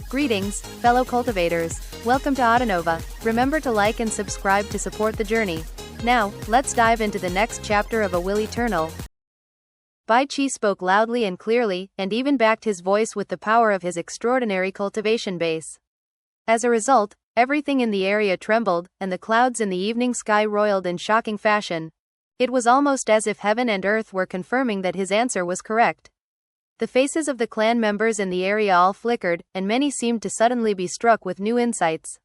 Greetings, fellow cultivators. Welcome to Autonova. Remember to like and subscribe to support the journey. Now, let's dive into the next chapter of A Will Eternal. Bai Qi spoke loudly and clearly, and even backed his voice with the power of his extraordinary cultivation base. As a result, everything in the area trembled, and the clouds in the evening sky roiled in shocking fashion. It was almost as if heaven and earth were confirming that his answer was correct. The faces of the clan members in the area all flickered, and many seemed to suddenly be struck with new insights.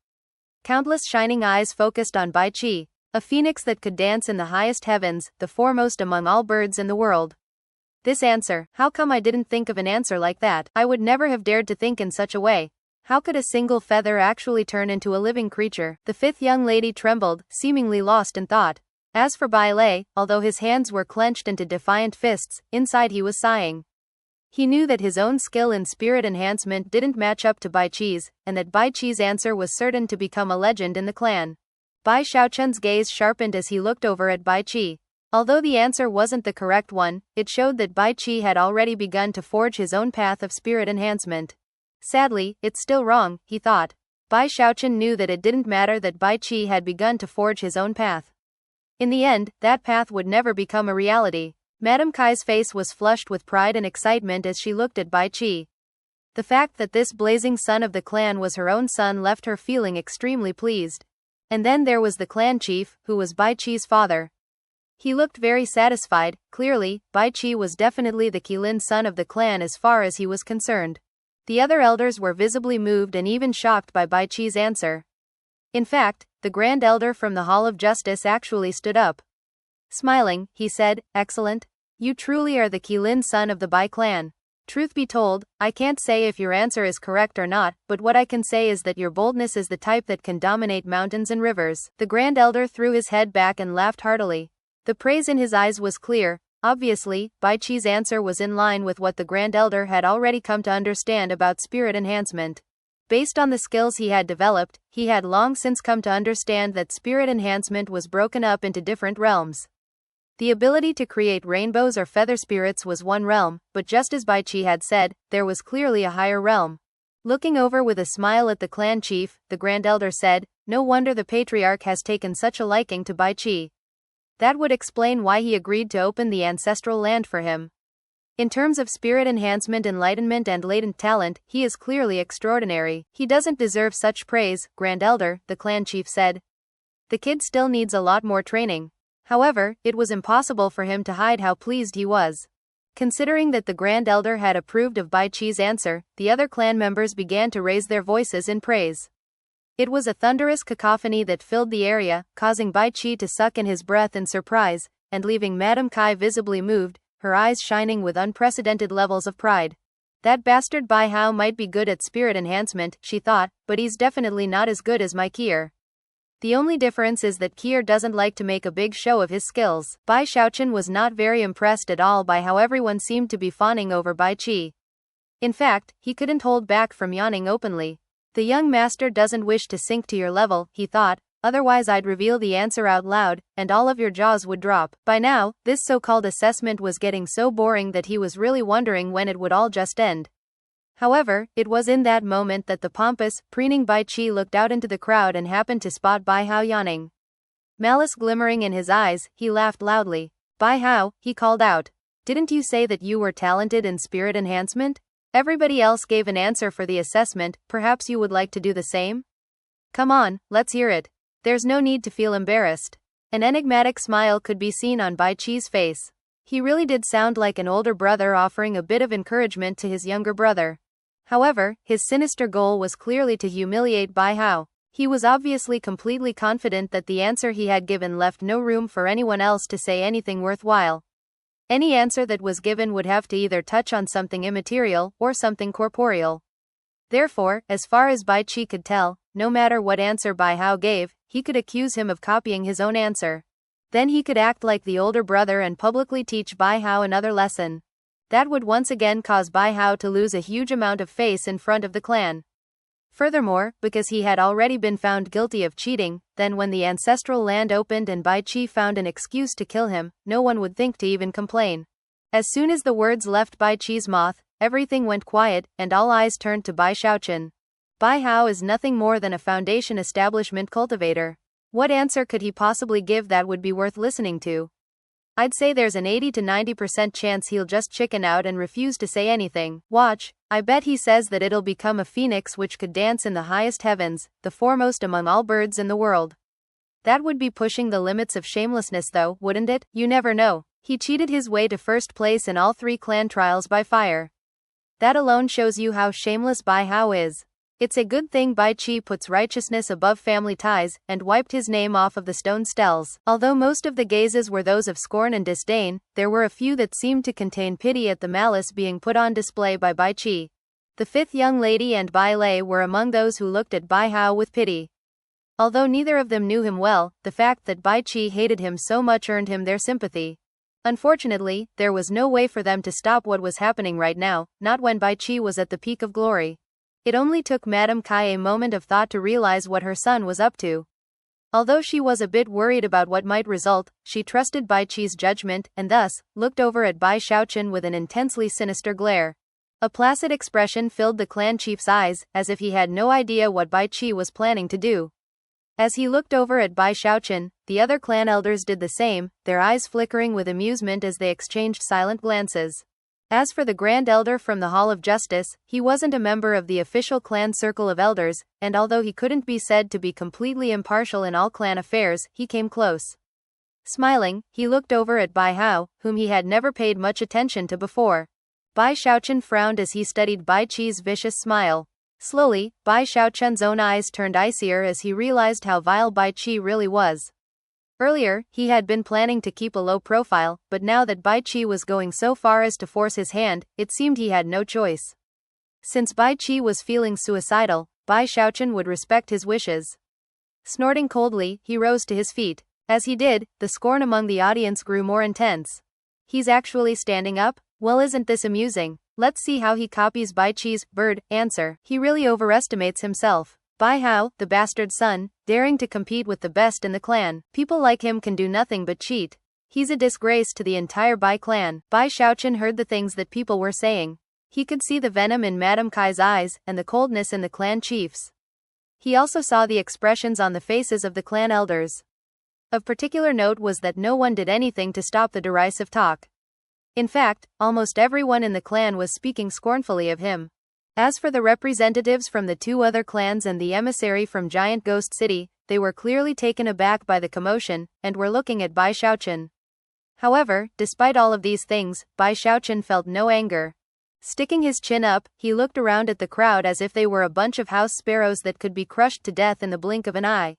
Countless shining eyes focused on Bai Qi, a phoenix that could dance in the highest heavens, the foremost among all birds in the world. This answer, how come I didn't think of an answer like that? I would never have dared to think in such a way. How could a single feather actually turn into a living creature? The fifth young lady trembled, seemingly lost in thought. As for Bai Lei, although his hands were clenched into defiant fists, inside he was sighing. He knew that his own skill in spirit enhancement didn't match up to Bai Qi's, and that Bai Qi's answer was certain to become a legend in the clan. Bai Xiaochun's gaze sharpened as he looked over at Bai Qi. Although the answer wasn't the correct one, it showed that Bai Qi had already begun to forge his own path of spirit enhancement. Sadly, it's still wrong, he thought. Bai Xiaochun knew that it didn't matter that Bai Qi had begun to forge his own path. In the end, that path would never become a reality. Madame Kai's face was flushed with pride and excitement as she looked at Bai Qi. The fact that this blazing son of the clan was her own son left her feeling extremely pleased. And then there was the clan chief, who was Bai Qi's father. He looked very satisfied. Clearly, Bai Qi was definitely the Qilin son of the clan as far as he was concerned. The other elders were visibly moved and even shocked by Bai Qi's answer. In fact, the Grand Elder from the Hall of Justice actually stood up. Smiling, he said, "Excellent. You truly are the Qilin son of the Bai clan. Truth be told, I can't say if your answer is correct or not, but what I can say is that your boldness is the type that can dominate mountains and rivers." The Grand Elder threw his head back and laughed heartily. The praise in his eyes was clear. Obviously, Bai Qi's answer was in line with what the Grand Elder had already come to understand about spirit enhancement. Based on the skills he had developed, he had long since come to understand that spirit enhancement was broken up into different realms. The ability to create rainbows or feather spirits was one realm, but just as Bai Qi had said, there was clearly a higher realm. Looking over with a smile at the clan chief, the Grand Elder said, "No wonder the patriarch has taken such a liking to Bai Qi. That would explain why he agreed to open the ancestral land for him. In terms of spirit enhancement, enlightenment and latent talent, he is clearly extraordinary. He doesn't deserve such praise, Grand Elder," the clan chief said. "The kid still needs a lot more training." However, it was impossible for him to hide how pleased he was. Considering that the Grand Elder had approved of Bai Qi's answer, the other clan members began to raise their voices in praise. It was a thunderous cacophony that filled the area, causing Bai Qi to suck in his breath in surprise, and leaving Madame Kai visibly moved, her eyes shining with unprecedented levels of pride. That bastard Bai Hao might be good at spirit enhancement, she thought, but he's definitely not as good as my Kier. The only difference is that Kier doesn't like to make a big show of his skills. Bai Xiaochun was not very impressed at all by how everyone seemed to be fawning over Bai Qi. In fact, he couldn't hold back from yawning openly. The young master doesn't wish to sink to your level, he thought, otherwise I'd reveal the answer out loud, and all of your jaws would drop. By now, this so-called assessment was getting so boring that he was really wondering when it would all just end. However, it was in that moment that the pompous, preening Bai Qi looked out into the crowd and happened to spot Bai Hao yawning. Malice glimmering in his eyes, he laughed loudly. "Bai Hao," he called out. "Didn't you say that you were talented in spirit enhancement? Everybody else gave an answer for the assessment, perhaps you would like to do the same? Come on, let's hear it. There's no need to feel embarrassed." An enigmatic smile could be seen on Bai Qi's face. He really did sound like an older brother offering a bit of encouragement to his younger brother. However, his sinister goal was clearly to humiliate Bai Hao. He was obviously completely confident that the answer he had given left no room for anyone else to say anything worthwhile. Any answer that was given would have to either touch on something immaterial or something corporeal. Therefore, as far as Bai Qi could tell, no matter what answer Bai Hao gave, he could accuse him of copying his own answer. Then he could act like the older brother and publicly teach Bai Hao another lesson. That would once again cause Bai Hao to lose a huge amount of face in front of the clan. Furthermore, because he had already been found guilty of cheating, then when the ancestral land opened and Bai Qi found an excuse to kill him, no one would think to even complain. As soon as the words left Bai Qi's mouth, everything went quiet, and all eyes turned to Bai Xiaochun. Bai Hao is nothing more than a foundation establishment cultivator. What answer could he possibly give that would be worth listening to? I'd say there's an 80 to 90% chance he'll just chicken out and refuse to say anything. Watch, I bet he says that it'll become a phoenix which could dance in the highest heavens, the foremost among all birds in the world. That would be pushing the limits of shamelessness though, wouldn't it? You never know. He cheated his way to first place in all 3 clan trials by fire. That alone shows you how shameless Bai Hao is. It's a good thing Bai Qi puts righteousness above family ties, and wiped his name off of the stone stels. Although most of the gazes were those of scorn and disdain, there were a few that seemed to contain pity at the malice being put on display by Bai Qi. The 5th young lady and Bai Lei were among those who looked at Bai Hao with pity. Although neither of them knew him well, the fact that Bai Qi hated him so much earned him their sympathy. Unfortunately, there was no way for them to stop what was happening right now, not when Bai Qi was at the peak of glory. It only took Madame Kai a moment of thought to realize what her son was up to. Although she was a bit worried about what might result, she trusted Bai Qi's judgment, and thus, looked over at Bai Xiaochun with an intensely sinister glare. A placid expression filled the clan chief's eyes, as if he had no idea what Bai Qi was planning to do. As he looked over at Bai Xiaochun, the other clan elders did the same, their eyes flickering with amusement as they exchanged silent glances. As for the Grand Elder from the Hall of Justice, he wasn't a member of the official clan circle of elders, and although he couldn't be said to be completely impartial in all clan affairs, he came close. Smiling, he looked over at Bai Hao, whom he had never paid much attention to before. Bai Xiaochun frowned as he studied Bai Qi's vicious smile. Slowly, Bai Xiaochun's own eyes turned icier as he realized how vile Bai Qi really was. Earlier, he had been planning to keep a low profile, but now that Bai Qi was going so far as to force his hand, it seemed he had no choice. Since Bai Qi was feeling suicidal, Bai Xiaochun would respect his wishes. Snorting coldly, he rose to his feet. As he did, the scorn among the audience grew more intense. He's actually standing up? Well, isn't this amusing? Let's see how he copies Bai Qi's bird answer. He really overestimates himself. Bai Hao, the bastard son, daring to compete with the best in the clan. People like him can do nothing but cheat. He's a disgrace to the entire Bai clan. Bai Xiaochun heard the things that people were saying. He could see the venom in Madame Kai's eyes, and the coldness in the clan chiefs. He also saw the expressions on the faces of the clan elders. Of particular note was that no one did anything to stop the derisive talk. In fact, almost everyone in the clan was speaking scornfully of him. As for the representatives from the 2 other clans and the emissary from Giant Ghost City, they were clearly taken aback by the commotion, and were looking at Bai Xiaochun. However, despite all of these things, Bai Xiaochun felt no anger. Sticking his chin up, he looked around at the crowd as if they were a bunch of house sparrows that could be crushed to death in the blink of an eye.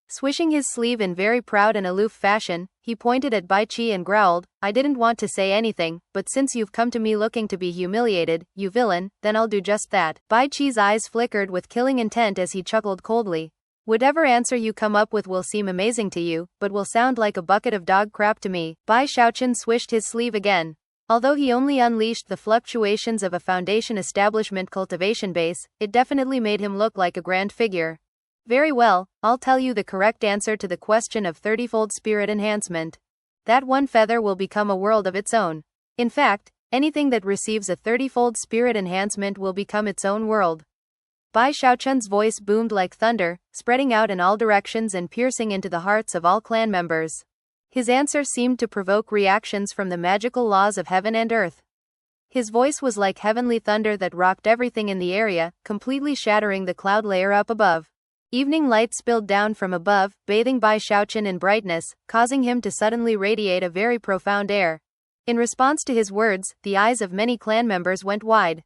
Swishing his sleeve in very proud and aloof fashion, he pointed at Bai Qi and growled, "I didn't want to say anything, but since you've come to me looking to be humiliated, you villain, then I'll do just that." Bai Qi's eyes flickered with killing intent as he chuckled coldly. "Whatever answer you come up with will seem amazing to you, but will sound like a bucket of dog crap to me." Bai Xiaochun swished his sleeve again. Although he only unleashed the fluctuations of a foundation establishment cultivation base, it definitely made him look like a grand figure. "Very well, I'll tell you the correct answer to the question of 30-fold spirit enhancement. That one feather will become a world of its own. In fact, anything that receives a 30-fold spirit enhancement will become its own world." Bai Xiaochun's voice boomed like thunder, spreading out in all directions and piercing into the hearts of all clan members. His answer seemed to provoke reactions from the magical laws of heaven and earth. His voice was like heavenly thunder that rocked everything in the area, completely shattering the cloud layer up above. Evening light spilled down from above, bathing Bai Xiaochun in brightness, causing him to suddenly radiate a very profound air. In response to his words, the eyes of many clan members went wide.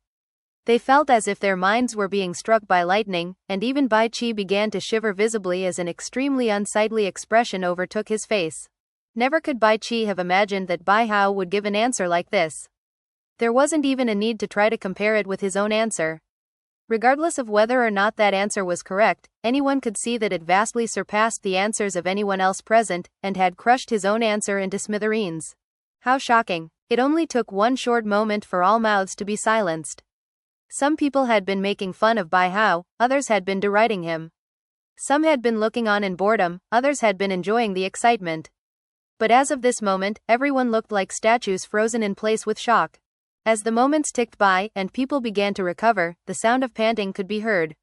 They felt as if their minds were being struck by lightning, and even Bai Qi began to shiver visibly as an extremely unsightly expression overtook his face. Never could Bai Qi have imagined that Bai Hao would give an answer like this. There wasn't even a need to try to compare it with his own answer. Regardless of whether or not that answer was correct, anyone could see that it vastly surpassed the answers of anyone else present, and had crushed his own answer into smithereens. How shocking. It only took one short moment for all mouths to be silenced. Some people had been making fun of Bai Hao, others had been deriding him. Some had been looking on in boredom, others had been enjoying the excitement. But as of this moment, everyone looked like statues frozen in place with shock. As the moments ticked by and people began to recover, the sound of panting could be heard.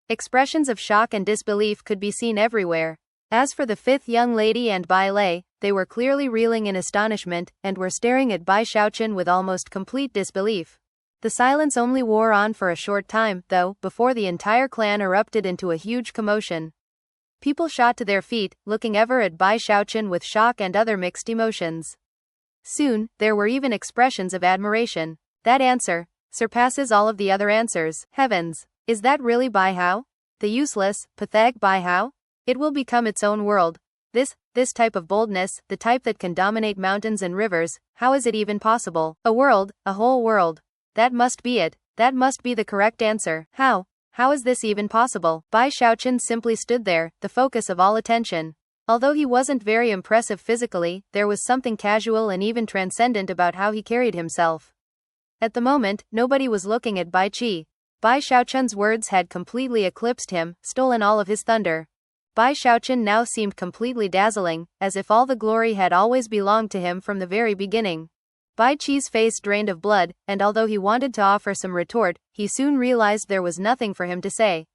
Expressions of shock and disbelief could be seen everywhere. As for the fifth young lady and Bai Lei, they were clearly reeling in astonishment and were staring at Bai Xiaochun with almost complete disbelief. The silence only wore on for a short time, though, before the entire clan erupted into a huge commotion. People shot to their feet, looking ever at Bai Xiaochun with shock and other mixed emotions. Soon, there were even expressions of admiration. That answer surpasses all of the other answers. Heavens! Is that really Bai Hao? The useless, pathetic Bai Hao? It will become its own world. This type of boldness, the type that can dominate mountains and rivers, how is it even possible? A world, a whole world. That must be it. That must be the correct answer. How is this even possible? Bai Xiaochun simply stood there, the focus of all attention. Although he wasn't very impressive physically, there was something casual and even transcendent about how he carried himself. At the moment, nobody was looking at Bai Qi. Bai Xiaochun's words had completely eclipsed him, stolen all of his thunder. Bai Xiaochun now seemed completely dazzling, as if all the glory had always belonged to him from the very beginning. Bai Qi's face drained of blood, and although he wanted to offer some retort, he soon realized there was nothing for him to say.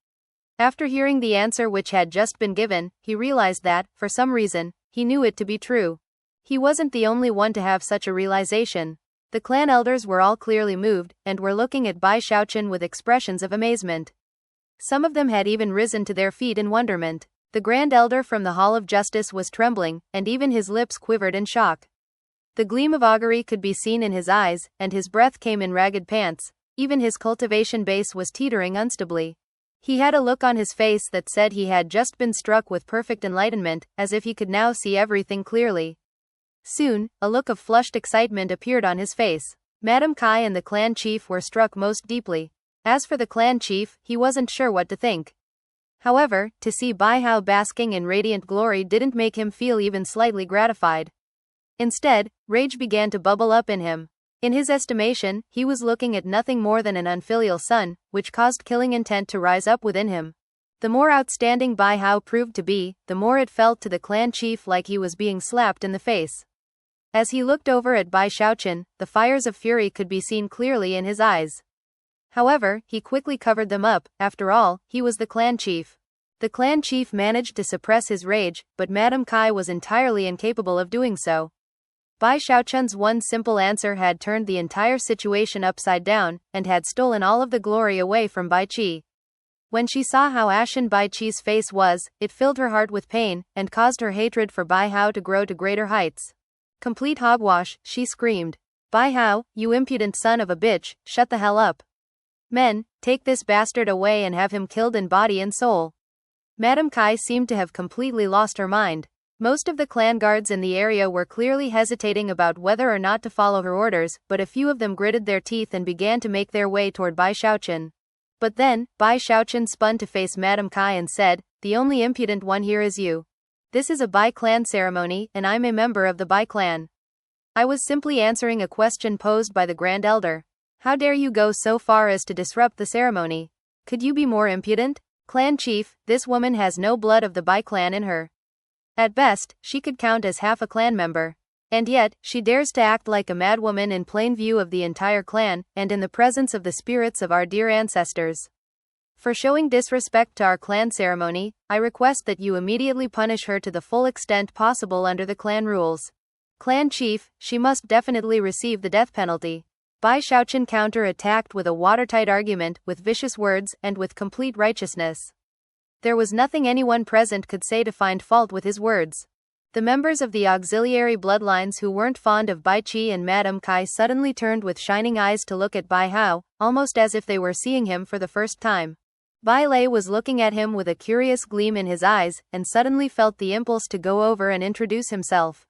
After hearing the answer which had just been given, he realized that, for some reason, he knew it to be true. He wasn't the only one to have such a realization. The clan elders were all clearly moved, and were looking at Bai Xiaochun with expressions of amazement. Some of them had even risen to their feet in wonderment. The Grand Elder from the Hall of Justice was trembling, and even his lips quivered in shock. The gleam of augury could be seen in his eyes, and his breath came in ragged pants. Even his cultivation base was teetering unstably. He had a look on his face that said he had just been struck with perfect enlightenment, as if he could now see everything clearly. Soon, a look of flushed excitement appeared on his face. Madame Kai and the clan chief were struck most deeply. As for the clan chief, he wasn't sure what to think. However, to see Bai Hao basking in radiant glory didn't make him feel even slightly gratified. Instead, rage began to bubble up in him. In his estimation, he was looking at nothing more than an unfilial son, which caused killing intent to rise up within him. The more outstanding Bai Hao proved to be, the more it felt to the clan chief like he was being slapped in the face. As he looked over at Bai Xiaochun, the fires of fury could be seen clearly in his eyes. However, he quickly covered them up. After all, he was the clan chief. The clan chief managed to suppress his rage, but Madame Kai was entirely incapable of doing so. Bai Xiaochun's one simple answer had turned the entire situation upside down, and had stolen all of the glory away from Bai Qi. When she saw how ashen Bai Qi's face was, it filled her heart with pain, and caused her hatred for Bai Hao to grow to greater heights. Complete hogwash, she screamed. Bai Hao, you impudent son of a bitch, shut the hell up. Men, take this bastard away and have him killed in body and soul. Madame Kai seemed to have completely lost her mind. Most of the clan guards in the area were clearly hesitating about whether or not to follow her orders, but a few of them gritted their teeth and began to make their way toward Bai Xiaochun. But then, Bai Xiaochun spun to face Madame Kai and said, "The only impudent one here is you. This is a Bai clan ceremony, and I'm a member of the Bai clan. I was simply answering a question posed by the Grand Elder. How dare you go so far as to disrupt the ceremony? Could you be more impudent? Clan chief, this woman has no blood of the Bai clan in her. At best, she could count as half a clan member. And yet, she dares to act like a madwoman in plain view of the entire clan, and in the presence of the spirits of our dear ancestors. For showing disrespect to our clan ceremony, I request that you immediately punish her to the full extent possible under the clan rules. Clan chief, she must definitely receive the death penalty." Bai Xiaochun counter-attacked with a watertight argument, with vicious words, and with complete righteousness. There was nothing anyone present could say to find fault with his words. The members of the auxiliary bloodlines who weren't fond of Bai Qi and Madame Kai suddenly turned with shining eyes to look at Bai Hao, almost as if they were seeing him for the first time. Bai Lei was looking at him with a curious gleam in his eyes, and suddenly felt the impulse to go over and introduce himself.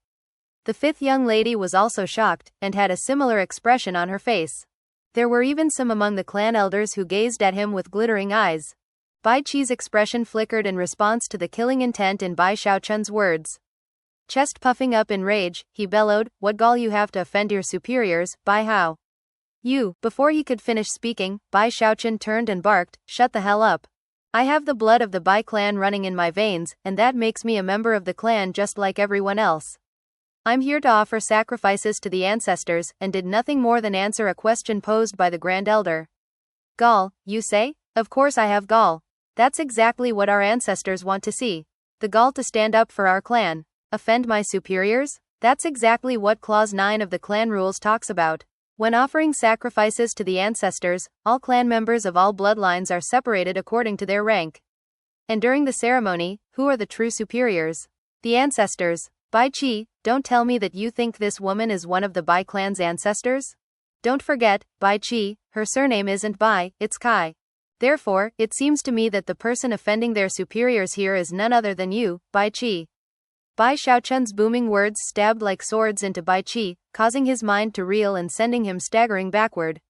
The fifth young lady was also shocked, and had a similar expression on her face. There were even some among the clan elders who gazed at him with glittering eyes. Bai Qi's expression flickered in response to the killing intent in Bai Xiaochun's words. Chest puffing up in rage, he bellowed, "What gall you have to offend your superiors, Bai Hao? You." Before he could finish speaking, Bai Xiaochun turned and barked, "Shut the hell up. I have the blood of the Bai clan running in my veins, and that makes me a member of the clan just like everyone else. I'm here to offer sacrifices to the ancestors, and did nothing more than answer a question posed by the Grand Elder. Gall, you say? Of course I have gall. That's exactly what our ancestors want to see. The gall to stand up for our clan. Offend my superiors? That's exactly what Clause 9 of the clan rules talks about. When offering sacrifices to the ancestors, all clan members of all bloodlines are separated according to their rank. And during the ceremony, who are the true superiors? The ancestors. Bai Qi, don't tell me that you think this woman is one of the Bai clan's ancestors? Don't forget, Bai Qi, her surname isn't Bai, it's Kai. Therefore, it seems to me that the person offending their superiors here is none other than you, Bai Qi. Bai Xiaochun's booming words stabbed like swords into Bai Qi, causing his mind to reel and sending him staggering backward.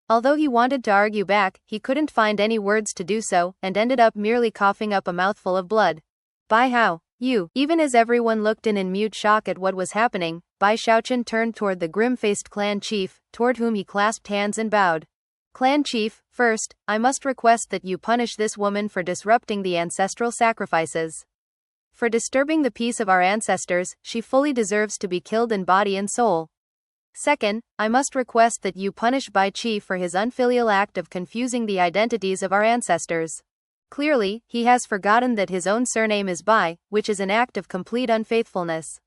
Although he wanted to argue back, he couldn't find any words to do so, and ended up merely coughing up a mouthful of blood. Bai Hao, you. Even as everyone looked in mute shock at what was happening, Bai Xiaochun turned toward the grim-faced clan chief, toward whom he clasped hands and bowed. Clan chief, first, I must request that you punish this woman for disrupting the ancestral sacrifices. For disturbing the peace of our ancestors, she fully deserves to be killed in body and soul. Second, I must request that you punish Bai Qi for his unfilial act of confusing the identities of our ancestors. Clearly, he has forgotten that his own surname is Bai, which is an act of complete unfaithfulness.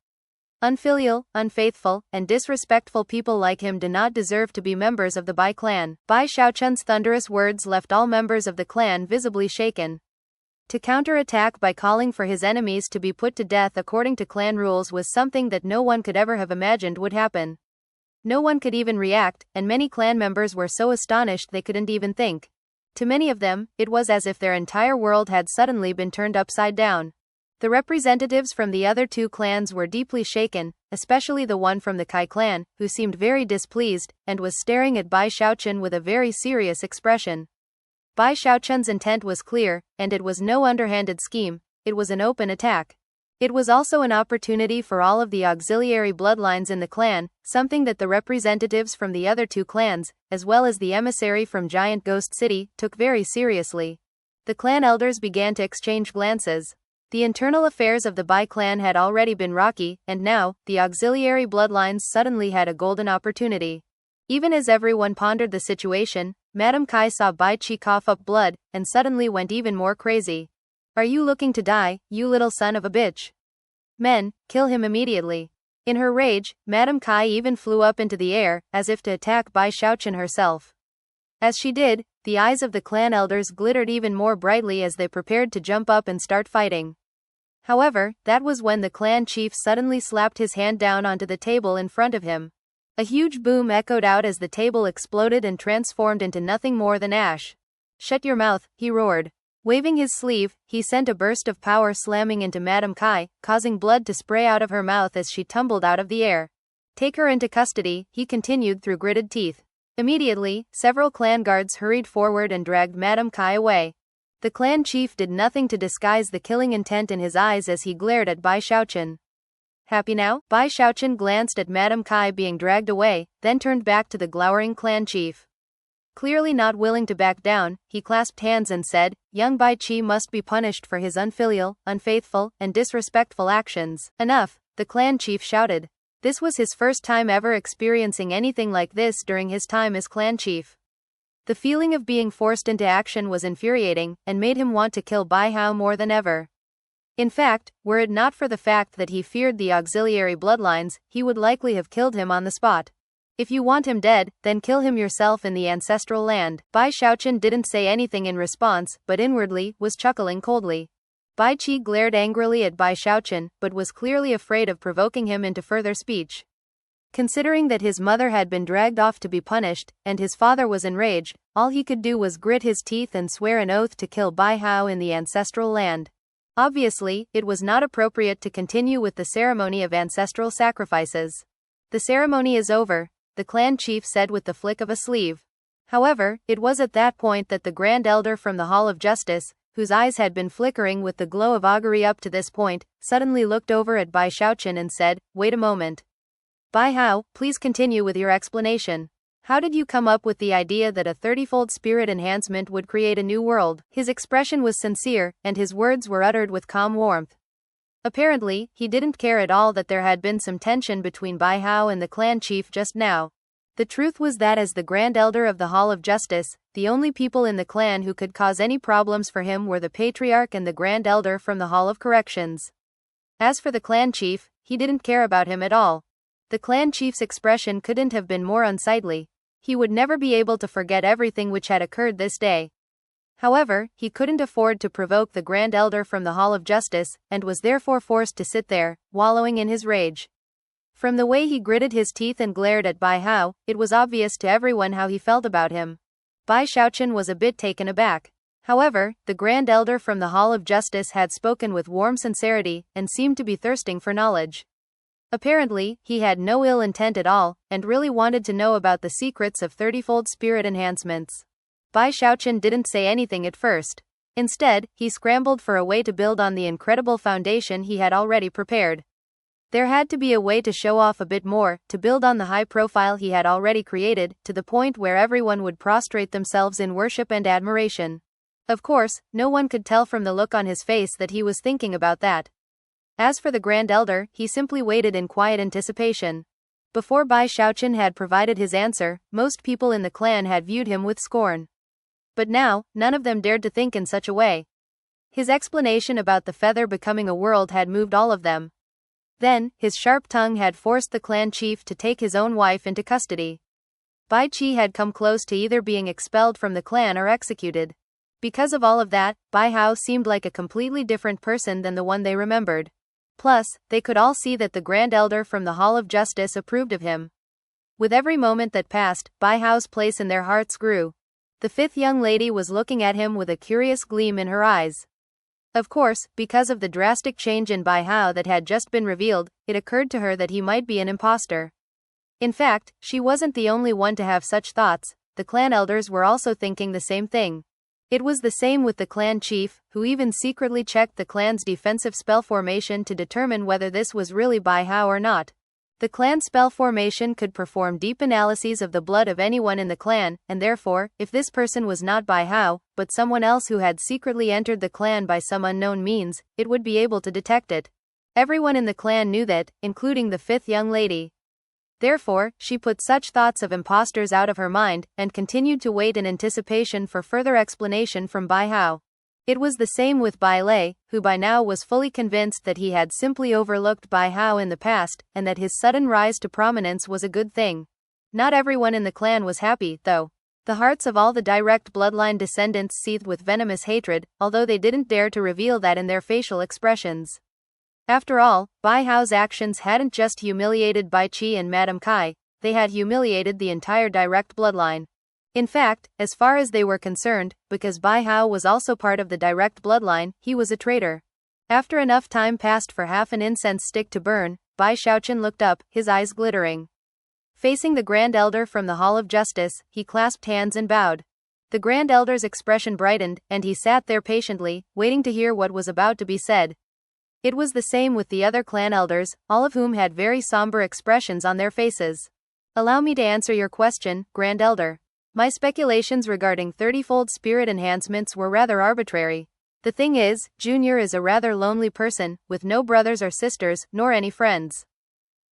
Unfilial, unfaithful, and disrespectful people like him do not deserve to be members of the Bai clan. Bai Xiaochun's thunderous words left all members of the clan visibly shaken. To counterattack by calling for his enemies to be put to death according to clan rules was something that no one could ever have imagined would happen. No one could even react, and many clan members were so astonished they couldn't even think. To many of them, it was as if their entire world had suddenly been turned upside down. The representatives from the other two clans were deeply shaken, especially the one from the Kai clan, who seemed very displeased, and was staring at Bai Xiaochun with a very serious expression. Bai Xiaochun's intent was clear, and it was no underhanded scheme, it was an open attack. It was also an opportunity for all of the auxiliary bloodlines in the clan, something that the representatives from the other two clans, as well as the emissary from Giant Ghost City, took very seriously. The clan elders began to exchange glances. The internal affairs of the Bai clan had already been rocky, and now, the auxiliary bloodlines suddenly had a golden opportunity. Even as everyone pondered the situation, Madame Kai saw Bai Qi cough up blood, and suddenly went even more crazy. Are you looking to die, you little son of a bitch? Men, kill him immediately. In her rage, Madame Kai even flew up into the air, as if to attack Bai Xiaochun herself. As she did, the eyes of the clan elders glittered even more brightly as they prepared to jump up and start fighting. However, that was when the clan chief suddenly slapped his hand down onto the table in front of him. A huge boom echoed out as the table exploded and transformed into nothing more than ash. Shut your mouth, he roared. Waving his sleeve, he sent a burst of power slamming into Madame Kai, causing blood to spray out of her mouth as she tumbled out of the air. Take her into custody, he continued through gritted teeth. Immediately, several clan guards hurried forward and dragged Madame Kai away. The clan chief did nothing to disguise the killing intent in his eyes as he glared at Bai Xiaochun. Happy now? Bai Xiaochun glanced at Madame Kai being dragged away, then turned back to the glowering clan chief. Clearly not willing to back down, he clasped hands and said, young Bai Qi must be punished for his unfilial, unfaithful, and disrespectful actions. Enough, the clan chief shouted. This was his first time ever experiencing anything like this during his time as clan chief. The feeling of being forced into action was infuriating, and made him want to kill Bai Hao more than ever. In fact, were it not for the fact that he feared the auxiliary bloodlines, he would likely have killed him on the spot. If you want him dead, then kill him yourself in the ancestral land. Bai Xiaochun didn't say anything in response, but inwardly, was chuckling coldly. Bai Qi glared angrily at Bai Xiaochun, but was clearly afraid of provoking him into further speech. Considering that his mother had been dragged off to be punished, and his father was enraged, all he could do was grit his teeth and swear an oath to kill Bai Hao in the ancestral land. Obviously, it was not appropriate to continue with the ceremony of ancestral sacrifices. The ceremony is over, the clan chief said with the flick of a sleeve. However, it was at that point that the Grand Elder from the Hall of Justice, whose eyes had been flickering with the glow of augury up to this point, suddenly looked over at Bai Xiaochun and said, wait a moment. Bai Hao, please continue with your explanation. How did you come up with the idea that a 30-fold spirit enhancement would create a new world? His expression was sincere, and his words were uttered with calm warmth. Apparently, he didn't care at all that there had been some tension between Bai Hao and the clan chief just now. The truth was that as the Grand Elder of the Hall of Justice, the only people in the clan who could cause any problems for him were the Patriarch and the Grand Elder from the Hall of Corrections. As for the clan chief, he didn't care about him at all. The clan chief's expression couldn't have been more unsightly. He would never be able to forget everything which had occurred this day. However, he couldn't afford to provoke the Grand Elder from the Hall of Justice, and was therefore forced to sit there, wallowing in his rage. From the way he gritted his teeth and glared at Bai Hao, it was obvious to everyone how he felt about him. Bai Xiaochun was a bit taken aback. However, the Grand Elder from the Hall of Justice had spoken with warm sincerity, and seemed to be thirsting for knowledge. Apparently, he had no ill intent at all, and really wanted to know about the secrets of 30-fold spirit enhancements. Bai Xiaochun didn't say anything at first. Instead, he scrambled for a way to build on the incredible foundation he had already prepared. There had to be a way to show off a bit more, to build on the high profile he had already created, to the point where everyone would prostrate themselves in worship and admiration. Of course, no one could tell from the look on his face that he was thinking about that. As for the Grand Elder, he simply waited in quiet anticipation. Before Bai Xiaochun had provided his answer, most people in the clan had viewed him with scorn. But now, none of them dared to think in such a way. His explanation about the feather becoming a world had moved all of them. Then, his sharp tongue had forced the clan chief to take his own wife into custody. Bai Qi had come close to either being expelled from the clan or executed. Because of all of that, Bai Hao seemed like a completely different person than the one they remembered. Plus, they could all see that the Grand Elder from the Hall of Justice approved of him. With every moment that passed, Bai Hao's place in their hearts grew. The fifth young lady was looking at him with a curious gleam in her eyes. Of course, because of the drastic change in Bai Hao that had just been revealed, it occurred to her that he might be an imposter. In fact, she wasn't the only one to have such thoughts. The clan elders were also thinking the same thing. It was the same with the clan chief, who even secretly checked the clan's defensive spell formation to determine whether this was really Bai Hao or not. The clan spell formation could perform deep analyses of the blood of anyone in the clan, and therefore, if this person was not Bai Hao, but someone else who had secretly entered the clan by some unknown means, it would be able to detect it. Everyone in the clan knew that, including the fifth young lady. Therefore, she put such thoughts of imposters out of her mind, and continued to wait in anticipation for further explanation from Bai Hao. It was the same with Bai Lei, who by now was fully convinced that he had simply overlooked Bai Hao in the past, and that his sudden rise to prominence was a good thing. Not everyone in the clan was happy, though. The hearts of all the direct bloodline descendants seethed with venomous hatred, although they didn't dare to reveal that in their facial expressions. After all, Bai Hao's actions hadn't just humiliated Bai Qi and Madame Kai, they had humiliated the entire direct bloodline. In fact, as far as they were concerned, because Bai Hao was also part of the direct bloodline, he was a traitor. After enough time passed for half an incense stick to burn, Bai Xiaochun looked up, his eyes glittering. Facing the Grand Elder from the Hall of Justice, he clasped hands and bowed. The Grand Elder's expression brightened, and he sat there patiently, waiting to hear what was about to be said. It was the same with the other clan elders, all of whom had very somber expressions on their faces. Allow me to answer your question, Grand Elder. My speculations regarding 30-fold spirit enhancements were rather arbitrary. The thing is, Junior is a rather lonely person, with no brothers or sisters, nor any friends.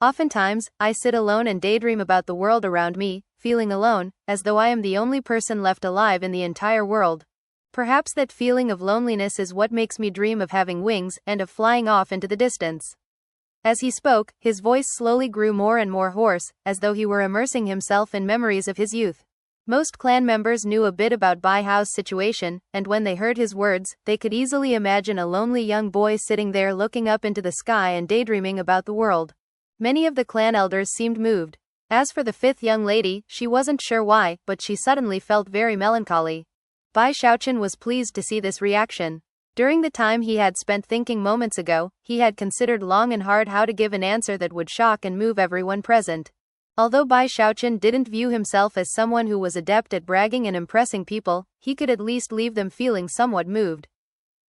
Oftentimes, I sit alone and daydream about the world around me, feeling alone, as though I am the only person left alive in the entire world. Perhaps that feeling of loneliness is what makes me dream of having wings and of flying off into the distance. As he spoke, his voice slowly grew more and more hoarse, as though he were immersing himself in memories of his youth. Most clan members knew a bit about Bai Hao's situation, and when they heard his words, they could easily imagine a lonely young boy sitting there looking up into the sky and daydreaming about the world. Many of the clan elders seemed moved. As for the fifth young lady, she wasn't sure why, but she suddenly felt very melancholy. Bai Xiaochun was pleased to see this reaction. During the time he had spent thinking moments ago, he had considered long and hard how to give an answer that would shock and move everyone present. Although Bai Xiaochun didn't view himself as someone who was adept at bragging and impressing people, he could at least leave them feeling somewhat moved.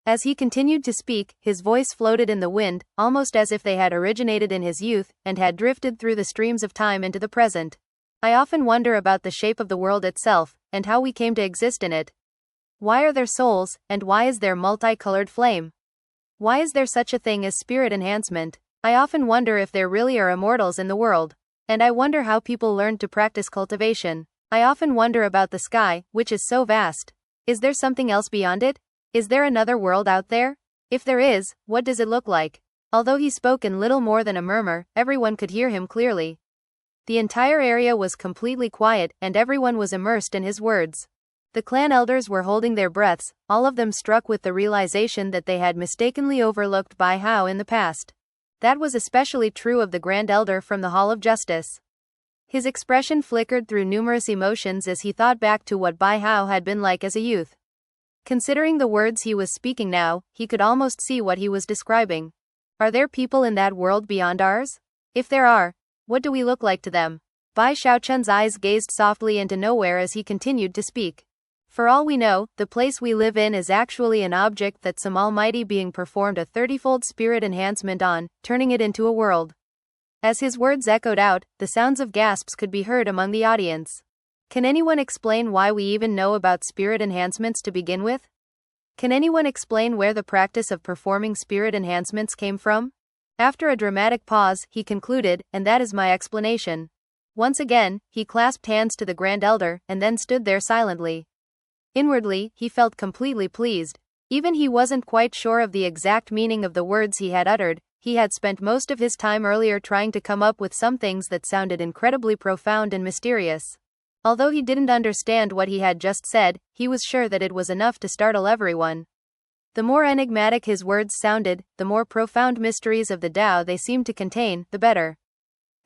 As he continued to speak, his voice floated in the wind, almost as if they had originated in his youth, and had drifted through the streams of time into the present. I often wonder about the shape of the world itself, and how we came to exist in it. Why are there souls, and why is there multicolored flame? Why is there such a thing as spirit enhancement? I often wonder if there really are immortals in the world. And I wonder how people learned to practice cultivation. I often wonder about the sky, which is so vast. Is there something else beyond it? Is there another world out there? If there is, what does it look like? Although he spoke in little more than a murmur, everyone could hear him clearly. The entire area was completely quiet, and everyone was immersed in his words. The clan elders were holding their breaths, all of them struck with the realization that they had mistakenly overlooked Bai Hao in the past. That was especially true of the Grand Elder from the Hall of Justice. His expression flickered through numerous emotions as he thought back to what Bai Hao had been like as a youth. Considering the words he was speaking now, he could almost see what he was describing. Are there people in that world beyond ours? If there are, what do we look like to them? Bai Xiaochun's eyes gazed softly into nowhere as he continued to speak. For all we know, the place we live in is actually an object that some almighty being performed a 30-fold spirit enhancement on, turning it into a world. As his words echoed out, the sounds of gasps could be heard among the audience. Can anyone explain why we even know about spirit enhancements to begin with? Can anyone explain where the practice of performing spirit enhancements came from? After a dramatic pause, he concluded, and that is my explanation. Once again, he clasped hands to the Grand Elder, and then stood there silently. Inwardly, he felt completely pleased. Even he wasn't quite sure of the exact meaning of the words he had uttered. He had spent most of his time earlier trying to come up with some things that sounded incredibly profound and mysterious. Although he didn't understand what he had just said, he was sure that it was enough to startle everyone. The more enigmatic his words sounded, the more profound mysteries of the Tao they seemed to contain, the better.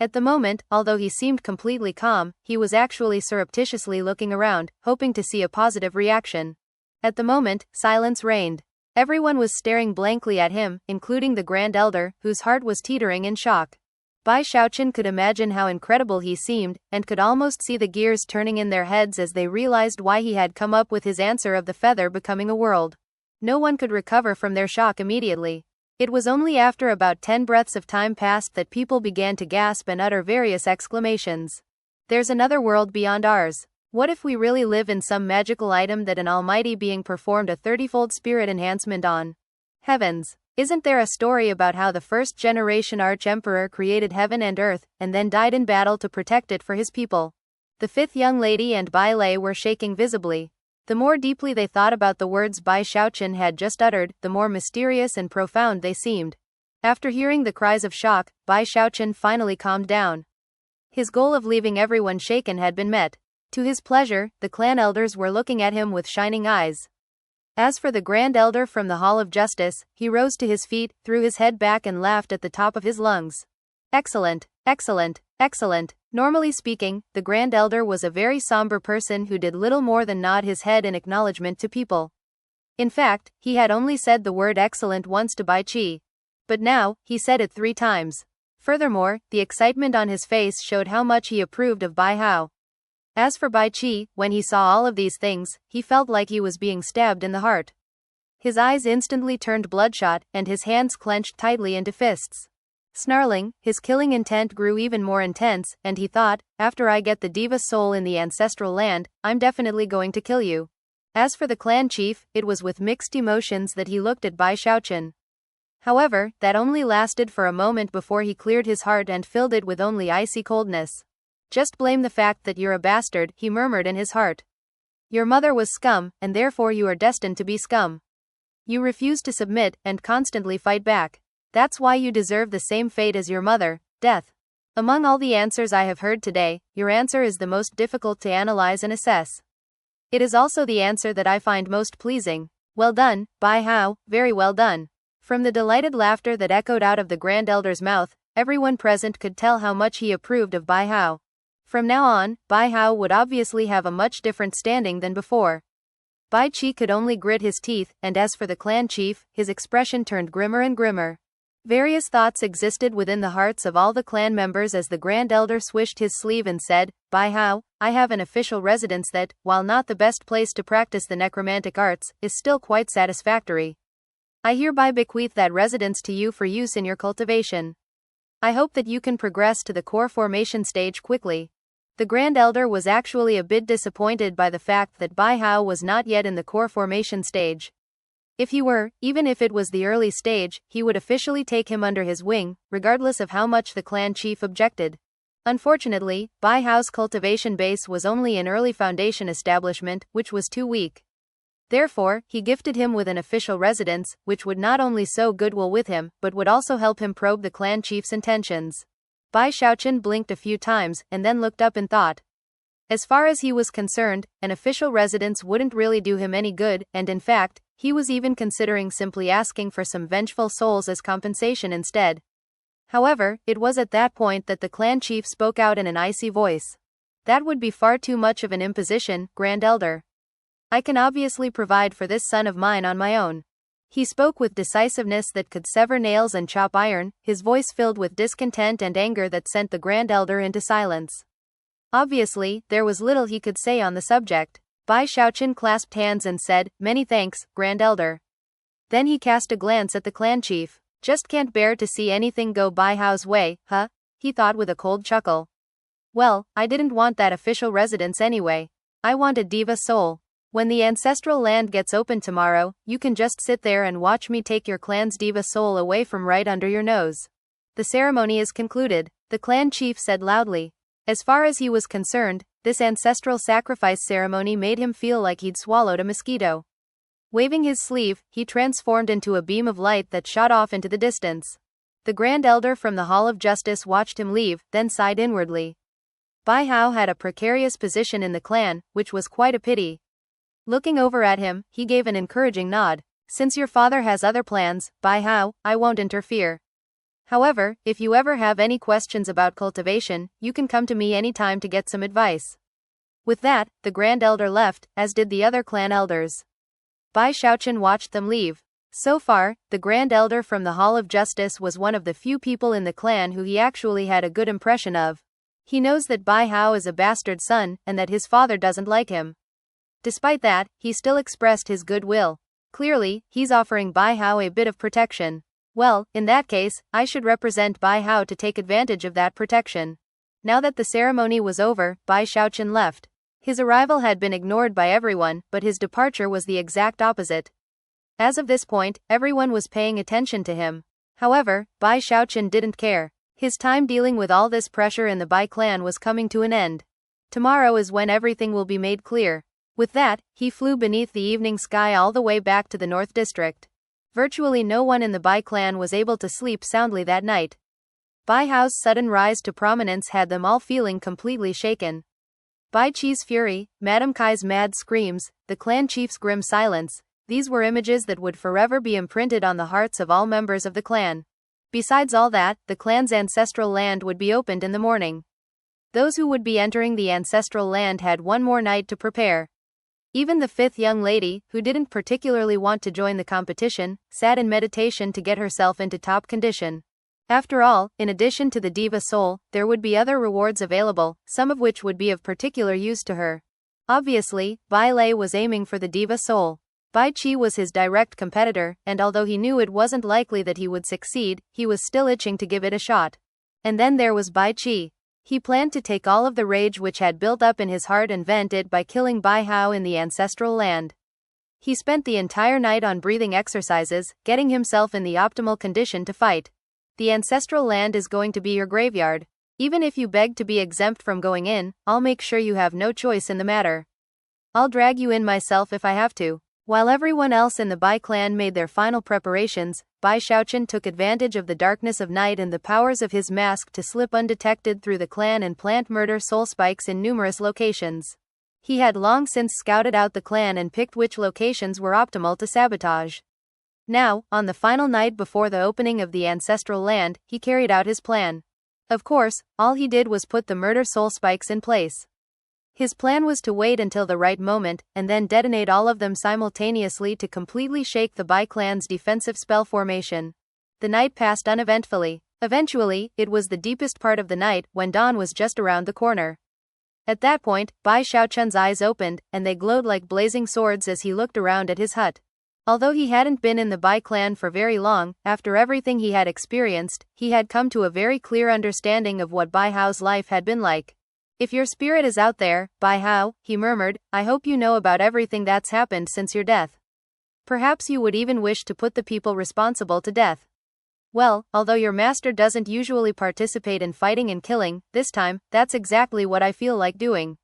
At the moment, although he seemed completely calm, he was actually surreptitiously looking around, hoping to see a positive reaction. At the moment, silence reigned. Everyone was staring blankly at him, including the Grand Elder, whose heart was teetering in shock. Bai Xiaochun could imagine how incredible he seemed, and could almost see the gears turning in their heads as they realized why he had come up with his answer of the feather becoming a world. No one could recover from their shock immediately. It was only after about 10 breaths of time passed that people began to gasp and utter various exclamations. There's another world beyond ours. What if we really live in some magical item that an almighty being performed a 30-fold spirit enhancement on? Heavens! Isn't there a story about how the first generation Arch-Emperor created heaven and earth, and then died in battle to protect it for his people? The fifth young lady and Bai Lei were shaking visibly. The more deeply they thought about the words Bai Xiaochun had just uttered, the more mysterious and profound they seemed. After hearing the cries of shock, Bai Xiaochun finally calmed down. His goal of leaving everyone shaken had been met. To his pleasure, the clan elders were looking at him with shining eyes. As for the Grand Elder from the Hall of Justice, he rose to his feet, threw his head back and laughed at the top of his lungs. Excellent, excellent, excellent. Normally speaking, the Grand Elder was a very somber person who did little more than nod his head in acknowledgement to people. In fact, he had only said the word excellent once to Bai Qi. But now, he said it 3 times. Furthermore, the excitement on his face showed how much he approved of Bai Hao. As for Bai Qi, when he saw all of these things, he felt like he was being stabbed in the heart. His eyes instantly turned bloodshot, and his hands clenched tightly into fists. Snarling, his killing intent grew even more intense, and he thought, after I get the diva soul in the ancestral land, I'm definitely going to kill you. As for the clan chief, it was with mixed emotions that he looked at Bai Xiaochun. However, that only lasted for a moment before he cleared his heart and filled it with only icy coldness. Just blame the fact that you're a bastard, he murmured in his heart. Your mother was scum, and therefore you are destined to be scum. You refuse to submit, and constantly fight back. That's why you deserve the same fate as your mother, death. Among all the answers I have heard today, your answer is the most difficult to analyze and assess. It is also the answer that I find most pleasing. Well done, Bai Hao, very well done. From the delighted laughter that echoed out of the Grand Elder's mouth, everyone present could tell how much he approved of Bai Hao. From now on, Bai Hao would obviously have a much different standing than before. Bai Qi could only grit his teeth, and as for the clan chief, his expression turned grimmer and grimmer. Various thoughts existed within the hearts of all the clan members as the Grand Elder swished his sleeve and said, Bai Hao, I have an official residence that, while not the best place to practice the necromantic arts, is still quite satisfactory. I hereby bequeath that residence to you for use in your cultivation. I hope that you can progress to the core formation stage quickly. The Grand Elder was actually a bit disappointed by the fact that Bai Hao was not yet in the core formation stage. If he were, even if it was the early stage, he would officially take him under his wing, regardless of how much the clan chief objected. Unfortunately, Bai Hao's cultivation base was only an early foundation establishment, which was too weak. Therefore, he gifted him with an official residence, which would not only sow goodwill with him, but would also help him probe the clan chief's intentions. Bai Xiaochun blinked a few times, and then looked up in thought. As far as he was concerned, an official residence wouldn't really do him any good, and in fact, he was even considering simply asking for some vengeful souls as compensation instead. However, it was at that point that the clan chief spoke out in an icy voice. That would be far too much of an imposition, Grand Elder. I can obviously provide for this son of mine on my own. He spoke with decisiveness that could sever nails and chop iron, his voice filled with discontent and anger that sent the Grand Elder into silence. Obviously, there was little he could say on the subject. Bai Xiaochun clasped hands and said, "Many thanks, Grand Elder." Then he cast a glance at the clan chief. Just can't bear to see anything go Bai Hao's way, huh? He thought with a cold chuckle. Well, I didn't want that official residence anyway. I want a diva soul. When the ancestral land gets open tomorrow, you can just sit there and watch me take your clan's diva soul away from right under your nose. The ceremony is concluded, the clan chief said loudly. As far as he was concerned, this ancestral sacrifice ceremony made him feel like he'd swallowed a mosquito. Waving his sleeve, he transformed into a beam of light that shot off into the distance. The Grand Elder from the Hall of Justice watched him leave, then sighed inwardly. Bai Hao had a precarious position in the clan, which was quite a pity. Looking over at him, he gave an encouraging nod. Since your father has other plans, Bai Hao, I won't interfere. However, if you ever have any questions about cultivation, you can come to me anytime to get some advice. With that, the Grand Elder left, as did the other clan elders. Bai Xiaochun watched them leave. So far, the Grand Elder from the Hall of Justice was one of the few people in the clan who he actually had a good impression of. He knows that Bai Hao is a bastard son, and that his father doesn't like him. Despite that, he still expressed his goodwill. Clearly, he's offering Bai Hao a bit of protection. Well, in that case, I should represent Bai Hao to take advantage of that protection. Now that the ceremony was over, Bai Xiaochun left. His arrival had been ignored by everyone, but his departure was the exact opposite. As of this point, everyone was paying attention to him. However, Bai Xiaochun didn't care. His time dealing with all this pressure in the Bai clan was coming to an end. Tomorrow is when everything will be made clear. With that, he flew beneath the evening sky all the way back to the North District. Virtually no one in the Bai clan was able to sleep soundly that night. Bai Hao's sudden rise to prominence had them all feeling completely shaken. Bai Qi's fury, Madame Kai's mad screams, the clan chief's grim silence, these were images that would forever be imprinted on the hearts of all members of the clan. Besides all that, the clan's ancestral land would be opened in the morning. Those who would be entering the ancestral land had one more night to prepare. Even the fifth young lady, who didn't particularly want to join the competition, sat in meditation to get herself into top condition. After all, in addition to the diva soul, there would be other rewards available, some of which would be of particular use to her. Obviously, Bai Lei was aiming for the diva soul. Bai Qi was his direct competitor, and although he knew it wasn't likely that he would succeed, he was still itching to give it a shot. And then there was Bai Qi. He planned to take all of the rage which had built up in his heart and vent it by killing Bai Hao in the ancestral land. He spent the entire night on breathing exercises, getting himself in the optimal condition to fight. The ancestral land is going to be your graveyard. Even if you beg to be exempt from going in, I'll make sure you have no choice in the matter. I'll drag you in myself if I have to. While everyone else in the Bai clan made their final preparations, Bai Xiaochun took advantage of the darkness of night and the powers of his mask to slip undetected through the clan and plant murder soul spikes in numerous locations. He had long since scouted out the clan and picked which locations were optimal to sabotage. Now, on the final night before the opening of the ancestral land, he carried out his plan. Of course, all he did was put the murder soul spikes in place. His plan was to wait until the right moment, and then detonate all of them simultaneously to completely shake the Bai clan's defensive spell formation. The night passed uneventfully. Eventually, it was the deepest part of the night, when dawn was just around the corner. At that point, Bai Xiaochun's eyes opened, and they glowed like blazing swords as he looked around at his hut. Although he hadn't been in the Bai clan for very long, after everything he had experienced, he had come to a very clear understanding of what Bai Hao's life had been like. If your spirit is out there, Bai Hao, he murmured, I hope you know about everything that's happened since your death. Perhaps you would even wish to put the people responsible to death. Well, although your master doesn't usually participate in fighting and killing, this time, that's exactly what I feel like doing.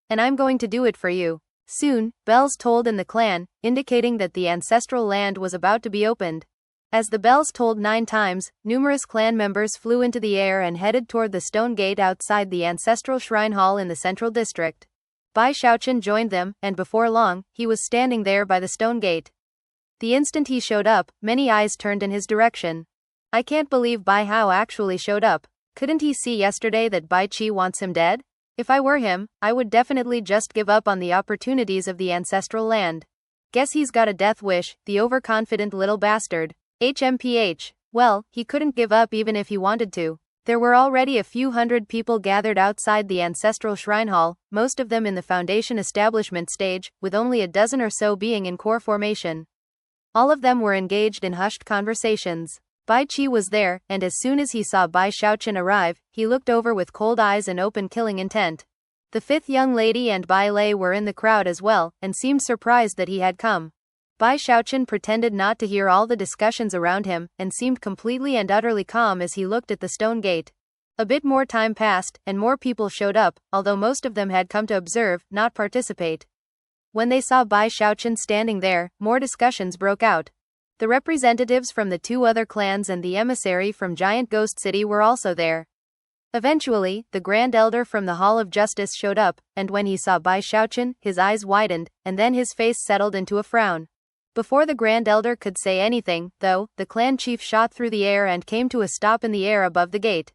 And I'm going to do it for you. Soon, bells tolled in the clan, indicating that the ancestral land was about to be opened. As the bells tolled 9 times, numerous clan members flew into the air and headed toward the stone gate outside the ancestral shrine hall in the central district. Bai Xiaochun joined them, and before long, he was standing there by the stone gate. The instant he showed up, many eyes turned in his direction. I can't believe Bai Hao actually showed up. Couldn't he see yesterday that Bai Qi wants him dead? If I were him, I would definitely just give up on the opportunities of the ancestral land. Guess he's got a death wish, the overconfident little bastard. HMPH. Well, he couldn't give up even if he wanted to. There were already a few hundred people gathered outside the ancestral shrine hall, most of them in the foundation establishment stage, with only a dozen or so being in core formation. All of them were engaged in hushed conversations. Bai Qi was there, and as soon as he saw Bai Xiaochun arrive, he looked over with cold eyes and open killing intent. The 5th young lady and Bai Lei were in the crowd as well, and seemed surprised that he had come. Bai Xiaochun pretended not to hear all the discussions around him, and seemed completely and utterly calm as he looked at the stone gate. A bit more time passed, and more people showed up, although most of them had come to observe, not participate. When they saw Bai Xiaochun standing there, more discussions broke out. The representatives from the 2 other clans and the emissary from Giant Ghost City were also there. Eventually, the Grand Elder from the Hall of Justice showed up, and when he saw Bai Xiaochun, his eyes widened, and then his face settled into a frown. Before the Grand Elder could say anything, though, the clan chief shot through the air and came to a stop in the air above the gate.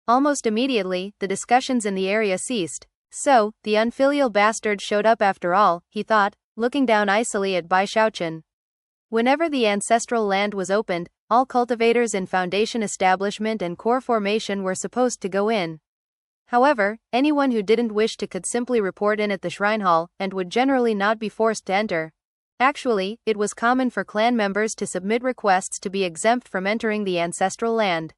Almost immediately, the discussions in the area ceased. So, the unfilial bastard showed up after all, he thought, looking down icily at Bai Xiaochun. Whenever the ancestral land was opened, all cultivators in foundation establishment and core formation were supposed to go in. However, anyone who didn't wish to could simply report in at the shrine hall, and would generally not be forced to enter. Actually, it was common for clan members to submit requests to be exempt from entering the ancestral land.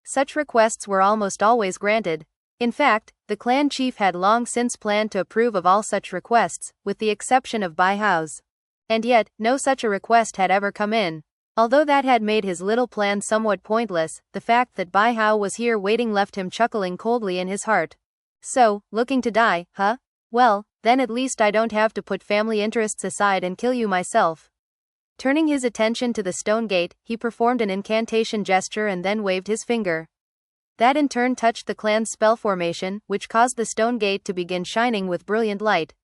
Such requests were almost always granted. In fact, the clan chief had long since planned to approve of all such requests, with the exception of Bai Hao's. And yet, no such a request had ever come in. Although that had made his little plan somewhat pointless, the fact that Bai Hao was here waiting left him chuckling coldly in his heart. So, looking to die, huh? Well, then at least I don't have to put family interests aside and kill you myself. Turning his attention to the stone gate, he performed an incantation gesture and then waved his finger. That in turn touched the clan's spell formation, which caused the stone gate to begin shining with brilliant light.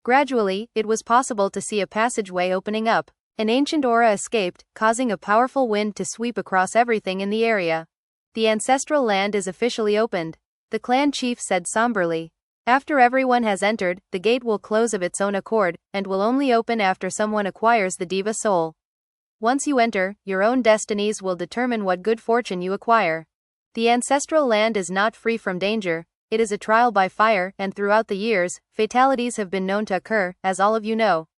Gradually, it was possible to see a passageway opening up. An ancient aura escaped, causing a powerful wind to sweep across everything in the area. The ancestral land is officially opened, the clan chief said somberly. After everyone has entered, the gate will close of its own accord, and will only open after someone acquires the diva soul. Once you enter, your own destinies will determine what good fortune you acquire. The ancestral land is not free from danger. It is a trial by fire, and throughout the years, fatalities have been known to occur, as all of you know.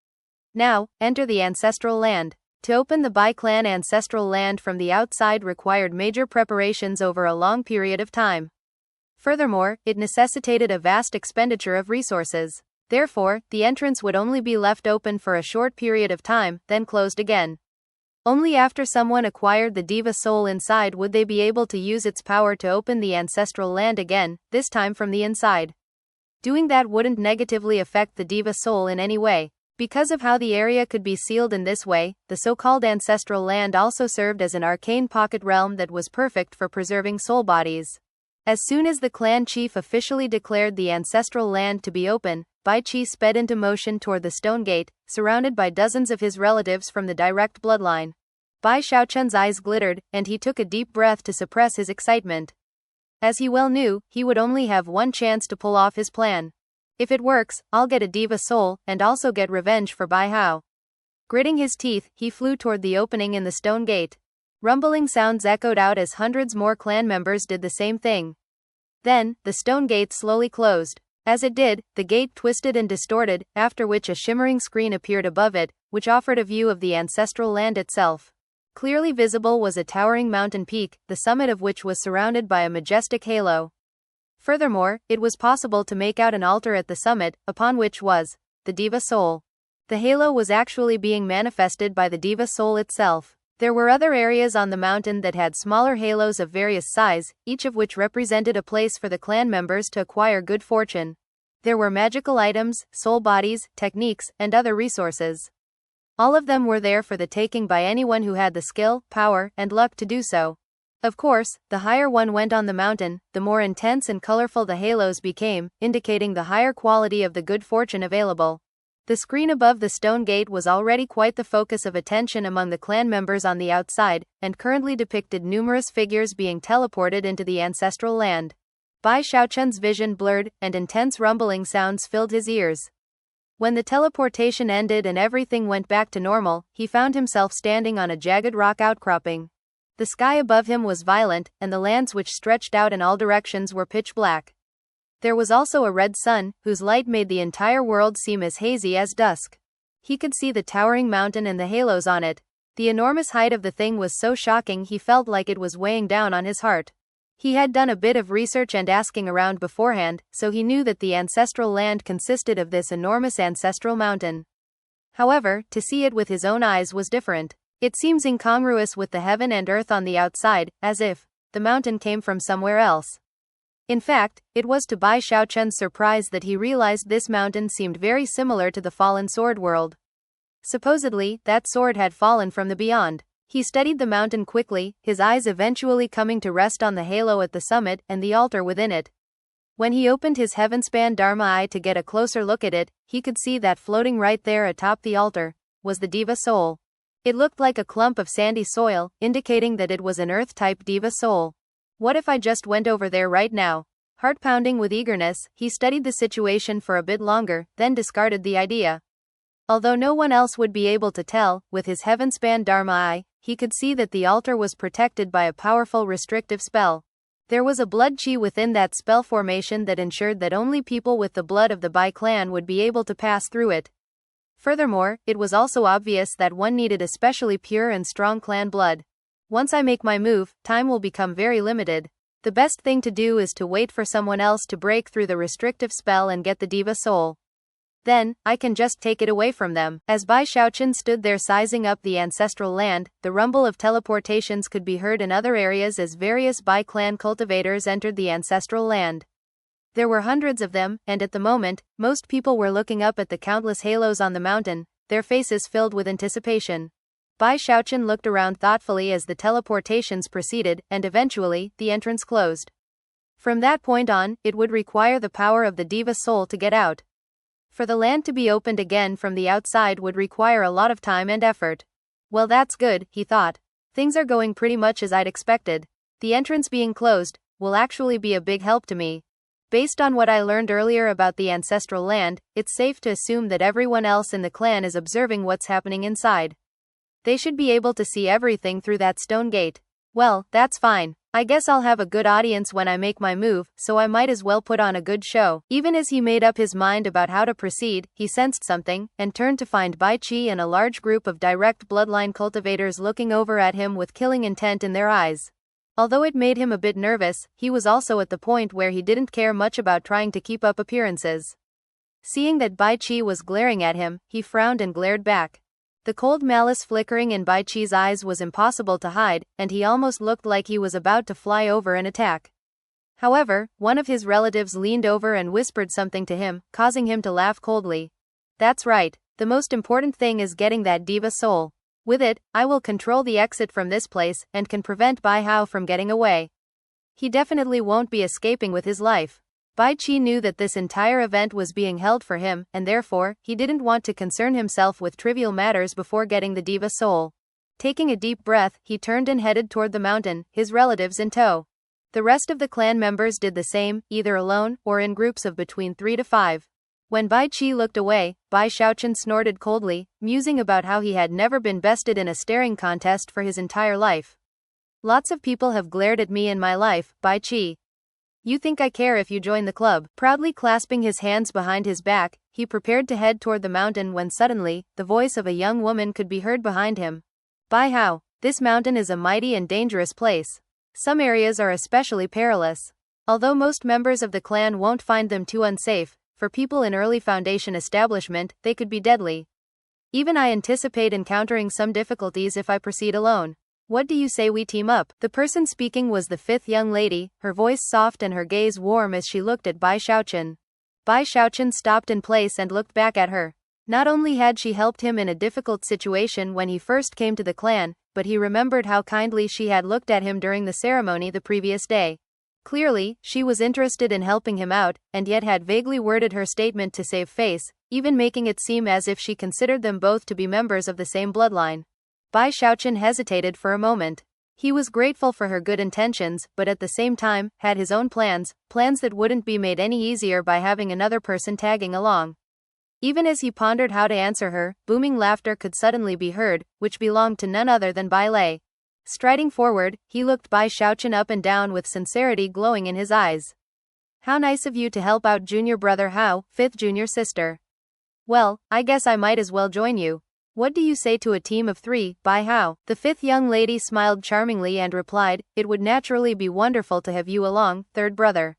Now, enter the ancestral land. To open the Bai clan ancestral land from the outside required major preparations over a long period of time. Furthermore, it necessitated a vast expenditure of resources. Therefore, the entrance would only be left open for a short period of time, then closed again. Only after someone acquired the diva soul inside would they be able to use its power to open the ancestral land again, this time from the inside. Doing that wouldn't negatively affect the diva soul in any way. Because of how the area could be sealed in this way, the so-called ancestral land also served as an arcane pocket realm that was perfect for preserving soul bodies. As soon as the clan chief officially declared the ancestral land to be open, Bai Qi sped into motion toward the stone gate, surrounded by dozens of his relatives from the direct bloodline. Bai Xiaochun's eyes glittered, and he took a deep breath to suppress his excitement. As he well knew, he would only have one chance to pull off his plan. If it works, I'll get a diva soul, and also get revenge for Bai Hao. Gritting his teeth, he flew toward the opening in the stone gate. Rumbling sounds echoed out as hundreds more clan members did the same thing. Then, the stone gate slowly closed. As it did, the gate twisted and distorted, after which a shimmering screen appeared above it, which offered a view of the ancestral land itself. Clearly visible was a towering mountain peak, the summit of which was surrounded by a majestic halo. Furthermore, it was possible to make out an altar at the summit, upon which was the diva soul. The halo was actually being manifested by the diva soul itself. There were other areas on the mountain that had smaller halos of various size, each of which represented a place for the clan members to acquire good fortune. There were magical items, soul bodies, techniques, and other resources. All of them were there for the taking by anyone who had the skill, power, and luck to do so. Of course, the higher one went on the mountain, the more intense and colorful the halos became, indicating the higher quality of the good fortune available. The screen above the stone gate was already quite the focus of attention among the clan members on the outside, and currently depicted numerous figures being teleported into the ancestral land. Bai Xiaochun's vision blurred, and intense rumbling sounds filled his ears. When the teleportation ended and everything went back to normal, he found himself standing on a jagged rock outcropping. The sky above him was violet, and the lands which stretched out in all directions were pitch black. There was also a red sun, whose light made the entire world seem as hazy as dusk. He could see the towering mountain and the halos on it. The enormous height of the thing was so shocking he felt like it was weighing down on his heart. He had done a bit of research and asking around beforehand, so he knew that the ancestral land consisted of this enormous ancestral mountain. However, to see it with his own eyes was different. It seems incongruous with the heaven and earth on the outside, as if the mountain came from somewhere else. In fact, it was to Bai Xiaochun's surprise that he realized this mountain seemed very similar to the fallen sword world. Supposedly, that sword had fallen from the beyond. He studied the mountain quickly, his eyes eventually coming to rest on the halo at the summit and the altar within it. When he opened his heaven-span Dharma eye to get a closer look at it, he could see that floating right there atop the altar was the diva soul. It looked like a clump of sandy soil, indicating that it was an earth-type diva soul. What if I just went over there right now? Heart pounding with eagerness, he studied the situation for a bit longer, then discarded the idea. Although no one else would be able to tell, with his heaven-span Dharma eye, he could see that the altar was protected by a powerful restrictive spell. There was a blood chi within that spell formation that ensured that only people with the blood of the Bai clan would be able to pass through it. Furthermore, it was also obvious that one needed especially pure and strong clan blood. Once I make my move, time will become very limited. The best thing to do is to wait for someone else to break through the restrictive spell and get the diva soul. Then, I can just take it away from them. As Bai Xiaochun stood there sizing up the ancestral land, the rumble of teleportations could be heard in other areas as various Bai clan cultivators entered the ancestral land. There were hundreds of them, and at the moment, most people were looking up at the countless halos on the mountain, their faces filled with anticipation. Bai Xiaochun looked around thoughtfully as the teleportations proceeded, and eventually, the entrance closed. From that point on, it would require the power of the diva soul to get out. For the land to be opened again from the outside would require a lot of time and effort. Well, that's good, he thought. Things are going pretty much as I'd expected. The entrance being closed will actually be a big help to me. Based on what I learned earlier about the ancestral land, it's safe to assume that everyone else in the clan is observing what's happening inside. They should be able to see everything through that stone gate. Well, that's fine. I guess I'll have a good audience when I make my move, so I might as well put on a good show. Even as he made up his mind about how to proceed, he sensed something, and turned to find Bai Qi and a large group of direct bloodline cultivators looking over at him with killing intent in their eyes. Although it made him a bit nervous, he was also at the point where he didn't care much about trying to keep up appearances. Seeing that Bai Qi was glaring at him, he frowned and glared back. The cold malice flickering in Bai Qi's eyes was impossible to hide, and he almost looked like he was about to fly over and attack. However, one of his relatives leaned over and whispered something to him, causing him to laugh coldly. That's right, the most important thing is getting that diva soul. With it, I will control the exit from this place, and can prevent Bai Hao from getting away. He definitely won't be escaping with his life. Bai Qi knew that this entire event was being held for him, and therefore, he didn't want to concern himself with trivial matters before getting the diva soul. Taking a deep breath, he turned and headed toward the mountain, his relatives in tow. The rest of the clan members did the same, either alone, or in groups of between 3 to 5. When Bai Qi looked away, Bai Xiaochun snorted coldly, musing about how he had never been bested in a staring contest for his entire life. Lots of people have glared at me in my life, Bai Qi. You think I care if you join the club? Proudly clasping his hands behind his back, he prepared to head toward the mountain when suddenly, the voice of a young woman could be heard behind him. Bai Hao, this mountain is a mighty and dangerous place. Some areas are especially perilous. Although most members of the clan won't find them too unsafe, for people in early foundation establishment, they could be deadly. Even I anticipate encountering some difficulties if I proceed alone. What do you say we team up? The person speaking was the fifth young lady, her voice soft and her gaze warm as she looked at Bai Xiaochun. Bai Xiaochun stopped in place and looked back at her. Not only had she helped him in a difficult situation when he first came to the clan, but he remembered how kindly she had looked at him during the ceremony the previous day. Clearly, she was interested in helping him out, and yet had vaguely worded her statement to save face, even making it seem as if she considered them both to be members of the same bloodline. Bai Xiaochun hesitated for a moment. He was grateful for her good intentions, but at the same time, had his own plans that wouldn't be made any easier by having another person tagging along. Even as he pondered how to answer her, booming laughter could suddenly be heard, which belonged to none other than Bai Lei. Striding forward, he looked Bai Xiaochun up and down with sincerity glowing in his eyes. How nice of you to help out junior brother Hao, fifth junior sister. Well, I guess I might as well join you. What do you say to a team of 3, Bai Hao? The fifth young lady smiled charmingly and replied, it would naturally be wonderful to have you along, third brother.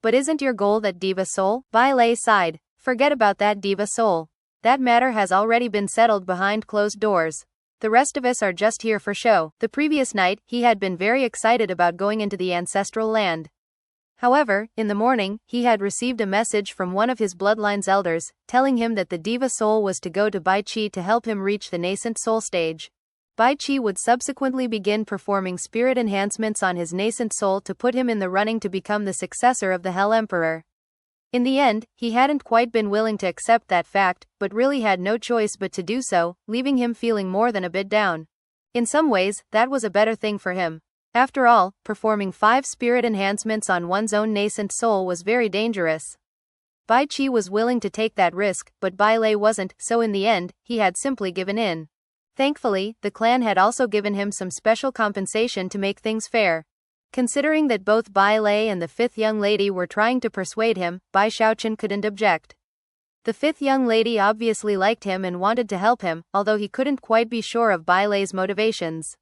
But isn't your goal that diva soul? Bai Lei sighed. Forget about that diva soul. That matter has already been settled behind closed doors. The rest of us are just here for show. The previous night, he had been very excited about going into the ancestral land. However, in the morning, he had received a message from one of his bloodline's elders, telling him that the diva soul was to go to Bai Qi to help him reach the nascent soul stage. Bai Qi would subsequently begin performing spirit enhancements on his nascent soul to put him in the running to become the successor of the Hell Emperor. In the end, he hadn't quite been willing to accept that fact, but really had no choice but to do so, leaving him feeling more than a bit down. In some ways, that was a better thing for him. After all, performing 5 spirit enhancements on one's own nascent soul was very dangerous. Bai Qi was willing to take that risk, but Bai Lei wasn't, so in the end, he had simply given in. Thankfully, the clan had also given him some special compensation to make things fair. Considering that both Bai Lei and the fifth young lady were trying to persuade him, Bai Xiaochun couldn't object. The fifth young lady obviously liked him and wanted to help him, although he couldn't quite be sure of Bai Lei's motivations.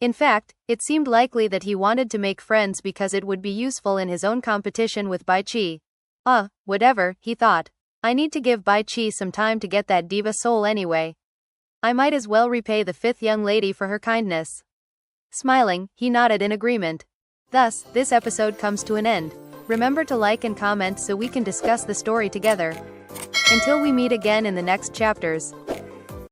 In fact, it seemed likely that he wanted to make friends because it would be useful in his own competition with Bai Qi. Whatever, he thought. I need to give Bai Qi some time to get that diva soul anyway. I might as well repay the fifth young lady for her kindness. Smiling, he nodded in agreement. Thus, this episode comes to an end. Remember to like and comment so we can discuss the story together. Until we meet again in the next chapters.